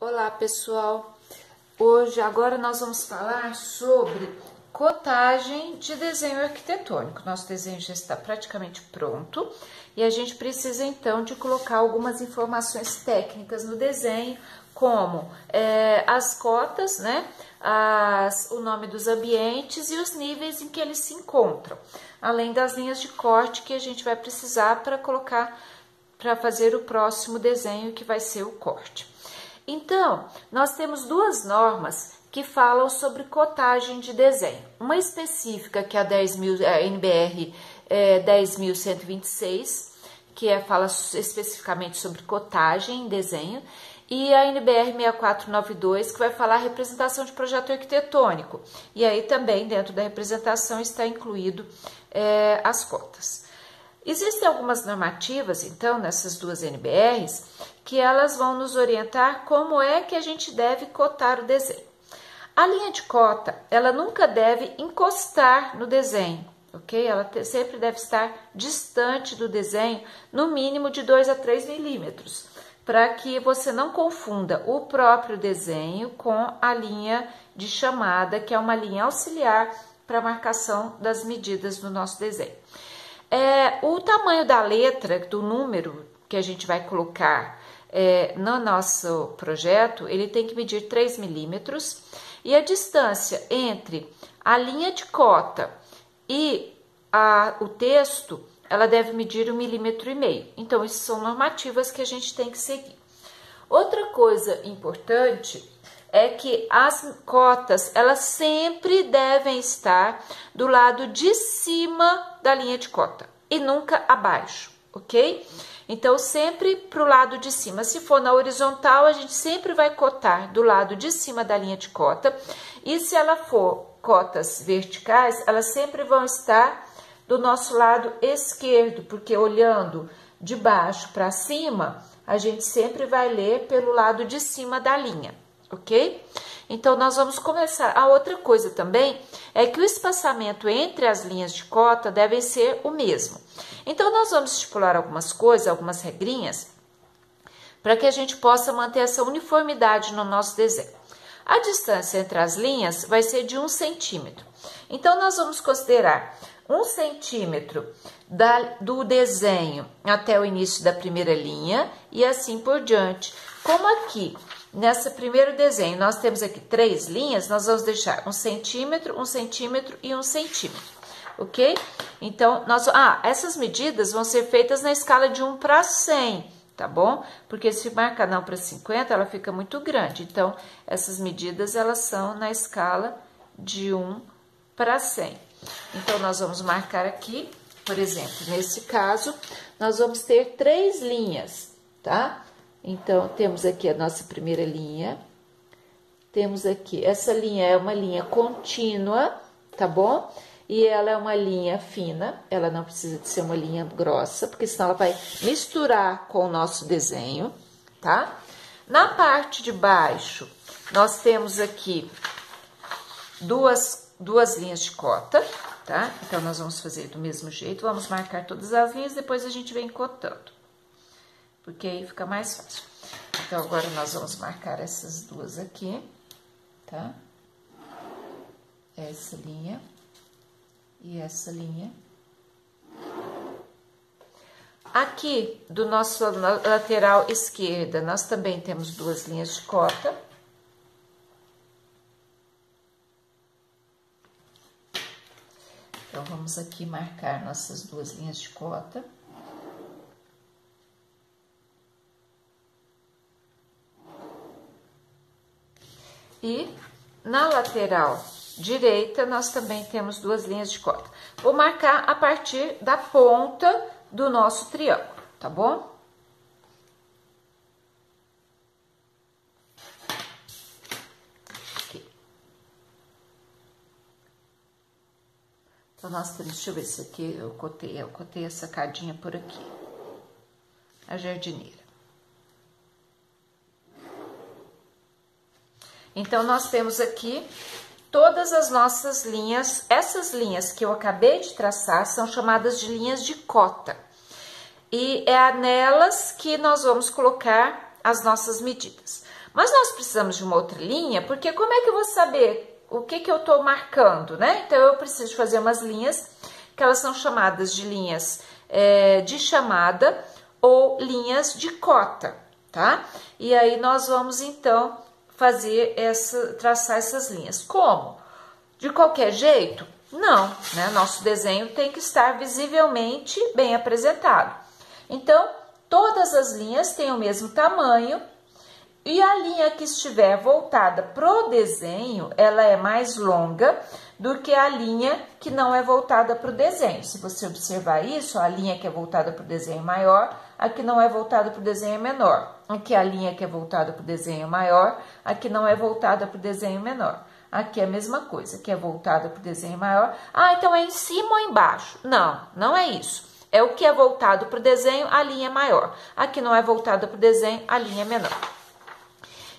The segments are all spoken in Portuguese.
Olá pessoal, agora nós vamos falar sobre cotagem de desenho arquitetônico. Nosso desenho já está praticamente pronto e a gente precisa então de colocar algumas informações técnicas no desenho, como as cotas, né? O nome dos ambientes e os níveis em que eles se encontram, além das linhas de corte que a gente vai precisar para colocar, para fazer o próximo desenho que vai ser o corte. Então, nós temos duas normas que falam sobre cotagem de desenho. Uma específica, que é a NBR 10.126, que fala especificamente sobre cotagem em desenho, e a NBR 6492, que vai falar a representação de projeto arquitetônico. E aí também, dentro da representação, está incluído as cotas. Existem algumas normativas, então, nessas duas NBRs, que elas vão nos orientar como é que a gente deve cotar o desenho. A linha de cota, ela nunca deve encostar no desenho, ok? Ela sempre deve estar distante do desenho, no mínimo de 2 a 3 milímetros, para que você não confunda o próprio desenho com a linha de chamada, que é uma linha auxiliar para a marcação das medidas do nosso desenho. O tamanho da letra, do número que a gente vai colocar no nosso projeto, ele tem que medir 3 milímetros, e a distância entre a linha de cota e o texto, ela deve medir 1,5 milímetro. Então, isso são normativas que a gente tem que seguir. Outra coisa importante é que as cotas, elas sempre devem estar do lado de cima da linha de cota e nunca abaixo, ok? Então, sempre para o lado de cima. Se for na horizontal, a gente sempre vai cotar do lado de cima da linha de cota. E se ela for cotas verticais, elas sempre vão estar do nosso lado esquerdo, porque olhando de baixo para cima, a gente sempre vai ler pelo lado de cima da linha. Ok? Então, nós vamos começar. A outra coisa também é que o espaçamento entre as linhas de cota deve ser o mesmo. Então, nós vamos estipular algumas coisas, algumas regrinhas, para que a gente possa manter essa uniformidade no nosso desenho. A distância entre as linhas vai ser de 1 centímetro. Então, nós vamos considerar 1 centímetro do desenho até o início da primeira linha e assim por diante. Como aqui, nesse primeiro desenho, nós temos aqui 3 linhas, nós vamos deixar 1 centímetro, 1 centímetro e 1 centímetro, ok? Então, essas medidas vão ser feitas na escala de 1 para 100, tá bom? Porque se marcar não para 50, ela fica muito grande. Então, essas medidas, elas são na escala de 1 para 100. Então, nós vamos marcar aqui, por exemplo, nesse caso, nós vamos ter 3 linhas, tá? Então, temos aqui a nossa primeira linha, temos aqui, essa linha é uma linha contínua, tá bom? E ela é uma linha fina, ela não precisa de ser uma linha grossa, porque senão ela vai misturar com o nosso desenho, tá? Na parte de baixo, nós temos aqui duas linhas de cota, tá? Então, nós vamos fazer do mesmo jeito, vamos marcar todas as linhas, depois a gente vem cotando, porque aí fica mais fácil. Então, agora nós vamos marcar essas duas aqui, tá? Essa linha e essa linha. Aqui, do nosso lateral esquerda, nós também temos 2 linhas de cota. Então, vamos aqui marcar nossas 2 linhas de cota. E na lateral direita, nós também temos 2 linhas de cota. Vou marcar a partir da ponta do nosso triângulo, tá bom? Aqui. Então, nós temos, deixa eu ver se aqui eu cotei a sacadinha por aqui. A jardineira. Então, nós temos aqui todas as nossas linhas. Essas linhas que eu acabei de traçar são chamadas de linhas de cota. E é nelas que nós vamos colocar as nossas medidas. Mas nós precisamos de uma outra linha, porque como é que eu vou saber o que eu estou marcando, né? Então, eu preciso fazer umas linhas, que elas são chamadas de linhas de chamada ou linhas de cota, tá? E aí, nós vamos, então, traçar essas linhas. Como? De qualquer jeito? Não, né? Nosso desenho tem que estar visivelmente bem apresentado. Então, todas as linhas têm o mesmo tamanho e a linha que estiver voltada pro desenho, ela é mais longa do que a linha que não é voltada para o desenho. Se você observar isso, a linha que é voltada para o desenho é maior, a que não é voltada para o desenho é menor. Aqui a linha que é voltada para o desenho é maior, a que não é voltada para o desenho é menor. Aqui é a mesma coisa, que é voltada para o desenho maior. Ah, então é em cima ou embaixo? Não, não é isso. É o que é voltado para o desenho, a linha é maior. A que não é voltada para o desenho, a linha é menor.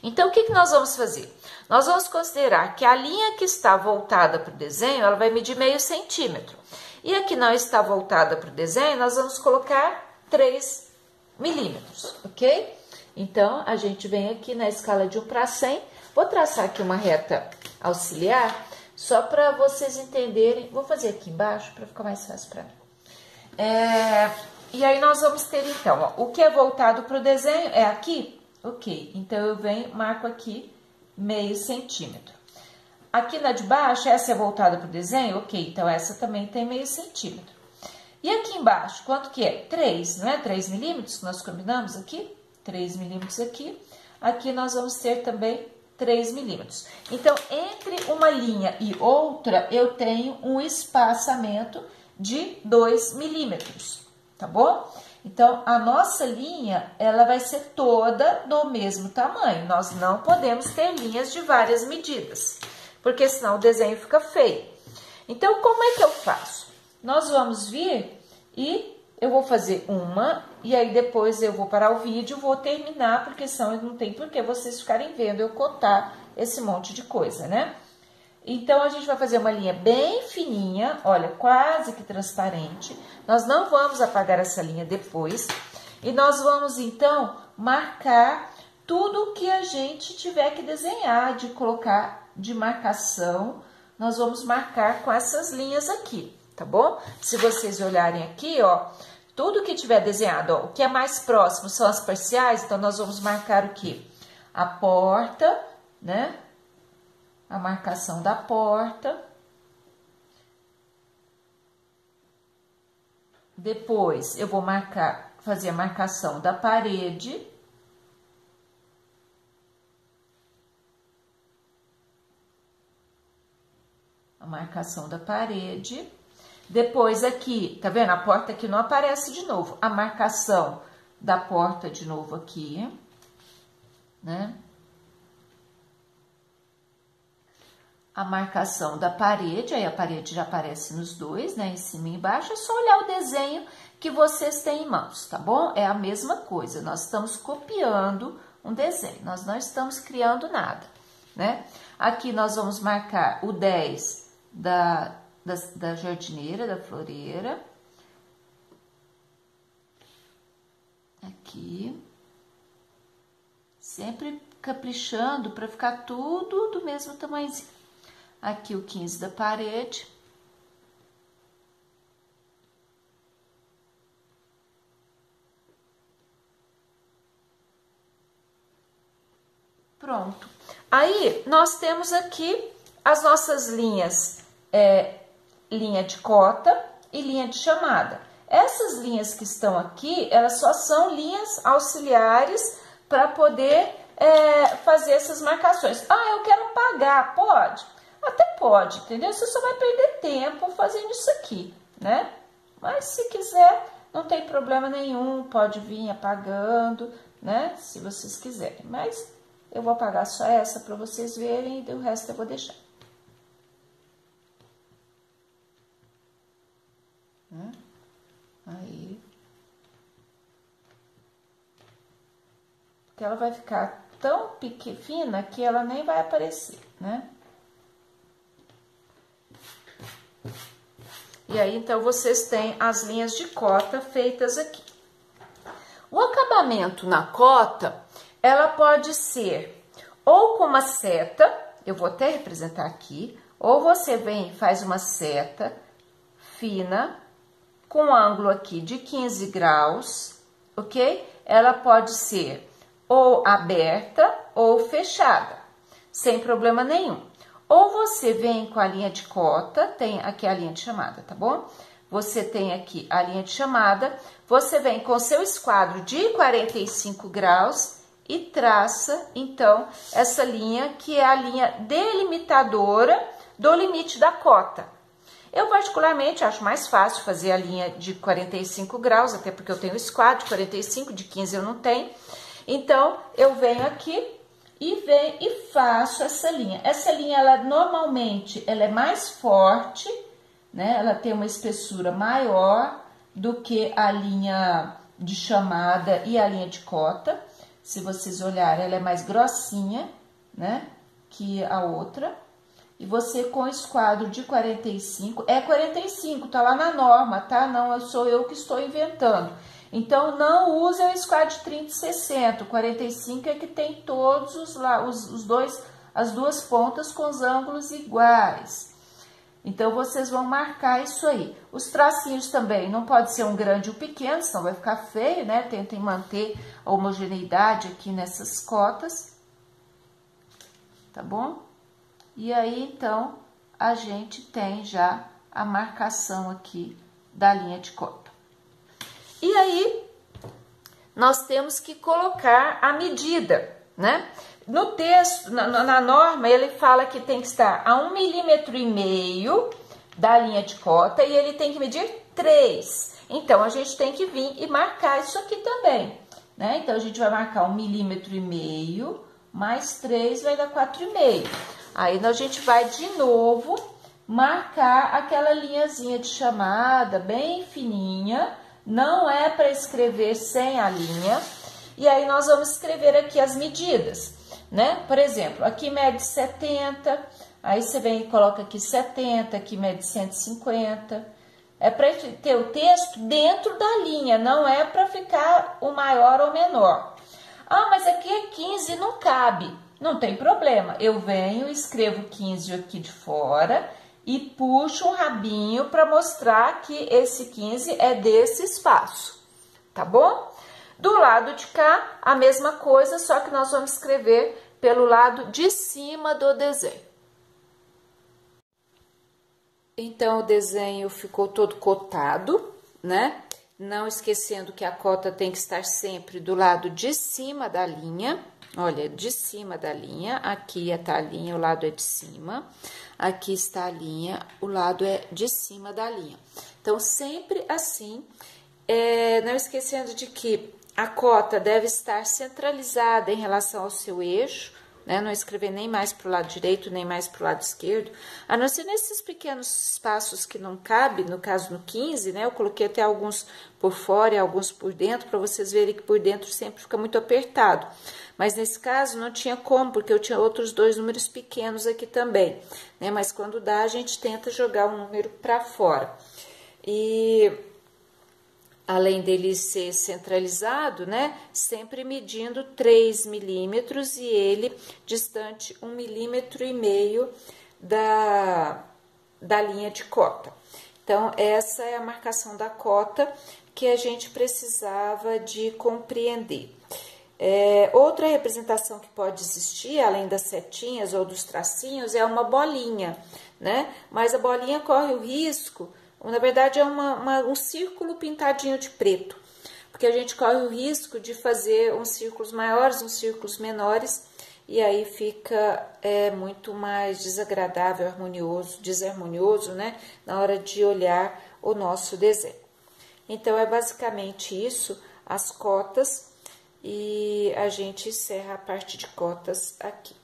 Então, o que nós vamos fazer? Nós vamos considerar que a linha que está voltada para o desenho, ela vai medir meio centímetro. E a que não está voltada para o desenho, nós vamos colocar 3 milímetros, ok? Então, a gente vem aqui na escala de 1 para 100. Vou traçar aqui uma reta auxiliar, só para vocês entenderem. Vou fazer aqui embaixo, para ficar mais fácil para mim. E aí, nós vamos ter, então, ó, o que é voltado para o desenho é aqui? Ok, então eu venho, marco aqui meio centímetro. Aqui na de baixo, essa é voltada para o desenho? Ok, então essa também tem meio centímetro. E aqui embaixo, quanto que é? 3, não é? 3 milímetros que nós combinamos aqui? 3 milímetros aqui. Aqui nós vamos ter também 3 milímetros. Então, entre uma linha e outra, eu tenho um espaçamento de 2 milímetros, tá bom? Então, a nossa linha, ela vai ser toda do mesmo tamanho. Nós não podemos ter linhas de várias medidas, porque senão o desenho fica feio. Então, como é que eu faço? Nós vamos vir e eu vou fazer uma, e aí depois eu vou parar o vídeo, vou terminar, porque senão não tem por que vocês ficarem vendo eu cotar esse monte de coisa, né? Então, a gente vai fazer uma linha bem fininha, olha, quase que transparente. Nós não vamos apagar essa linha depois. E nós vamos, então, marcar tudo que a gente tiver que desenhar, de colocar de marcação. Nós vamos marcar com essas linhas aqui, tá bom? Se vocês olharem aqui, ó, tudo que tiver desenhado, ó, o que é mais próximo são as parciais, então nós vamos marcar o quê? A porta, né? A marcação da porta. Depois, eu vou fazer a marcação da parede. A marcação da parede. Depois, aqui, tá vendo? A porta aqui não aparece de novo. A marcação da porta de novo aqui, né? A marcação da parede, aí a parede já aparece nos dois, né, em cima e embaixo, é só olhar o desenho que vocês têm em mãos, tá bom? É a mesma coisa, nós estamos copiando um desenho, nós não estamos criando nada, né? Aqui nós vamos marcar o 10 da jardineira, da floreira. Aqui. Sempre caprichando para ficar tudo do mesmo tamanhozinho. Aqui o 15 da parede. Pronto. Aí, nós temos aqui as nossas linhas, linha de cota e linha de chamada. Essas linhas que estão aqui, elas só são linhas auxiliares para poder fazer essas marcações. Ah, eu quero pagar, pode? Até pode, entendeu? Você só vai perder tempo fazendo isso aqui, né? Mas se quiser, não tem problema nenhum, pode vir apagando, né? Se vocês quiserem. Mas eu vou apagar só essa para vocês verem e o resto eu vou deixar. Aí. Porque ela vai ficar tão fina que ela nem vai aparecer, né? E aí, então, vocês têm as linhas de cota feitas aqui. O acabamento na cota, ela pode ser ou com uma seta, eu vou até representar aqui, ou você vem e faz uma seta fina, com um ângulo aqui de 15 graus, ok? Ela pode ser ou aberta ou fechada, sem problema nenhum. Ou você vem com a linha de cota, tem aqui a linha de chamada, tá bom? Você tem aqui a linha de chamada, você vem com seu esquadro de 45 graus e traça, então, essa linha que é a linha delimitadora do limite da cota. Eu, particularmente, acho mais fácil fazer a linha de 45 graus, até porque eu tenho esquadro de 45, de 15 eu não tenho. Então, eu venho aqui e faço essa linha. Essa linha, ela normalmente, ela é mais forte, né? Ela tem uma espessura maior do que a linha de chamada e a linha de cota. Se vocês olharem, ela é mais grossinha, né? Que a outra. E você com o esquadro de 45, é 45, tá lá na norma, tá? Não sou eu que estou inventando. Então, não use o esquadro de 30 e 60, o 45 é que tem todos as duas pontas com os ângulos iguais. Então, vocês vão marcar isso aí. Os tracinhos também, não pode ser um grande ou pequeno, senão vai ficar feio, né? Tentem manter a homogeneidade aqui nessas cotas, tá bom? E aí, então, a gente tem já a marcação aqui da linha de cota. E aí, nós temos que colocar a medida, né? No texto, na norma, ele fala que tem que estar a 1,5 mm da linha de cota e ele tem que medir 3. Então, a gente tem que vir e marcar isso aqui também, né? Então, a gente vai marcar 1,5 mm mais 3 vai dar 4,5. Aí, a gente vai de novo marcar aquela linhazinha de chamada bem fininha. Não é para escrever sem a linha. E aí, nós vamos escrever aqui as medidas, né? Por exemplo, aqui mede 70, aí você vem e coloca aqui 70, aqui mede 150. É para ter o texto dentro da linha, não é para ficar o maior ou menor. Ah, mas aqui é 15 e não cabe. Não tem problema, eu venho, escrevo 15 aqui de fora e puxo um rabinho para mostrar que esse 15 é desse espaço, tá bom? Do lado de cá, a mesma coisa, só que nós vamos escrever pelo lado de cima do desenho. Então, o desenho ficou todo cotado, né? Não esquecendo que a cota tem que estar sempre do lado de cima da linha. Olha, de cima da linha, aqui está a linha, o lado é de cima. Aqui está a linha, o lado é de cima da linha. Então, sempre assim, não esquecendo de que a cota deve estar centralizada em relação ao seu eixo, né? Não escrever nem mais para o lado direito, nem mais para o lado esquerdo, a não ser nesses pequenos espaços que não cabe, no caso no 15, né? Eu coloquei até alguns por fora e alguns por dentro, para vocês verem que por dentro sempre fica muito apertado. Mas nesse caso não tinha como, porque eu tinha outros 2 números pequenos aqui também, né? Mas quando dá, a gente tenta jogar um número para fora. E além dele ser centralizado, né? Sempre medindo 3 milímetros e ele distante 1,5 mm da linha de cota. Então, essa é a marcação da cota que a gente precisava de compreender. Outra representação que pode existir, além das setinhas ou dos tracinhos, é uma bolinha, né? Mas a bolinha corre o risco, na verdade é um círculo pintadinho de preto, porque a gente corre o risco de fazer uns círculos maiores, uns círculos menores, e aí fica muito mais desagradável, desarmonioso, né? Na hora de olhar o nosso desenho. Então, é basicamente isso, as cotas. E a gente encerra a parte de cotas aqui.